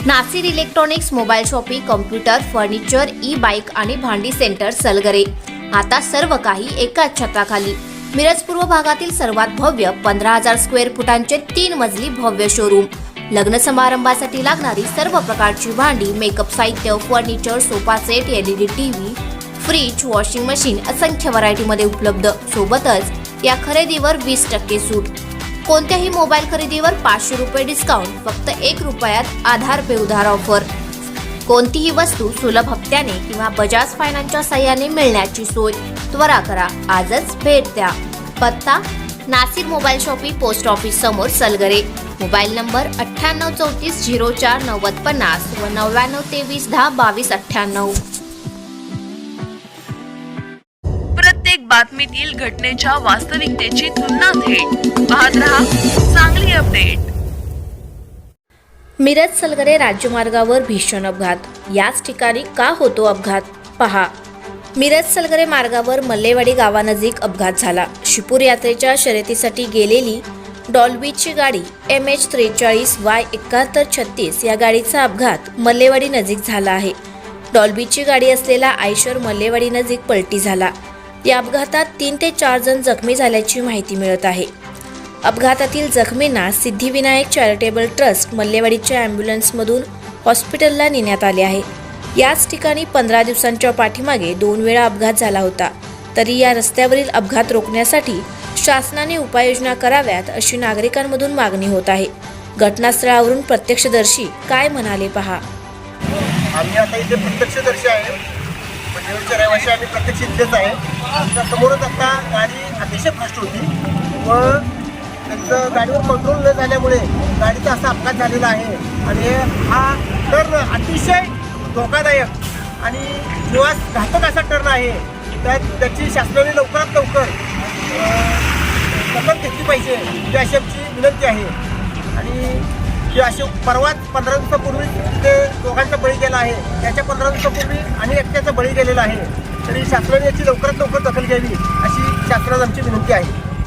Nasir electronics, mobile shopping, computer, furniture, e bike आणि भांडी centre Salgare. आता सर्व काही एकाच छताखाली. मिरज पूर्व भागातील सर्वात भव्य 15,000 स्क्वेअर फुटांचे 3 मजली भव्य शोरूम. लग्न समारंभासाठी लागणारी सर्व प्रकारची भांडी, मेकअप साहित्य, furniture, sofa set, LED TV, fridge, washing machine असंख्य व्हरायटीमध्ये उपलब्ध. सोबतच या खरेदीवर 20% सूट. कोणत्याही मोबाईल खरेदीवर 500 रुपये डिस्काउंट. फक्त 1 रुपयात आधार पे उधार ऑफर. कोणतीही वस्तू सुलभ हप्त्याने किंवा बजाज फायनान्सच्या साहाय्याने मिळण्याची सोय. त्वरा करा, आजच भेट द्या. पत्ता: Nasir mobile shopping, post office समोर, सलगरे. मोबाईल नंबर 9834 04 9050 व 9923 10 22 98. प्रत्येक बातमीतील घटनेच्या वास्तविकतेची तुलना थेट पाहत रहा चांगली अपडेट. मिरज सलगरे राज्यमार्गावर भीषण अपघात. याच ठिकाणी का होतो अपघात, पहा. मिरज सलगरे मार्गावर मल्लेवाडी गावानजीक अपघात झाला. शिपूर यात्रेच्या शर्यतीसाठी गेलेली डॉल्बीची गाडी MH43Y7136 या गाडीचा अपघात मल्लेवाडी नजीक झाला आहे. डॉल्बीची गाडी असलेला आयशर मल्लेवाडी नजीक पलटी झाला. या अपघातात 3 ते 4 जण जखमी झाल्याची माहिती मिळत आहे. अपघातातील जखमींना सिद्धिविनायक चॅरिटेबल ट्रस्ट मल्लेवाडीच्या ॲम्ब्युलन्समधून हॉस्पिटलला नेण्यात आले आहे. याच ठिकाणी 15 दिवसांच्या पाठीमागे 2 वेळा अपघात झाला होता. तरी या रस्त्यावरील अपघात रोखण्यासाठी शासनाने उपाययोजना कराव्यात अशी नागरिकांमधून मागणी होत आहे. घटनास्थळावरून प्रत्यक्षदर्शी काय म्हणाले, पहा. आम्ही आता इथे प्रत्यक्षदर्शी आहे. म्हणजे रहिवाशी आम्ही प्रत्यक्ष इथलेच आहे. आमच्या समोरच आता गाडी अतिशय फास्ट होती व त्यांचं गाडीवर कंट्रोल न झाल्यामुळे गाडीचा असा अपघात झालेला आहे. आणि हा टर्न अतिशय धोकादायक आणि जीवास घातक असा टर्न आहे. त्याची शासनाने लवकरात लवकर दखल घेतली पाहिजे ही अशी आमची विनंती आहे. आणि जे असे परवाच 15 दिवसापूर्वी ते दोघांचा बळी गेला आहे. त्याच्या 15 दिवसापूर्वी आणि एकट्याचा बळी गेलेला आहे. तरी शासनाने याची लवकरात लवकर दखल घ्यावी अशी शासनाला आमची विनंती आहे.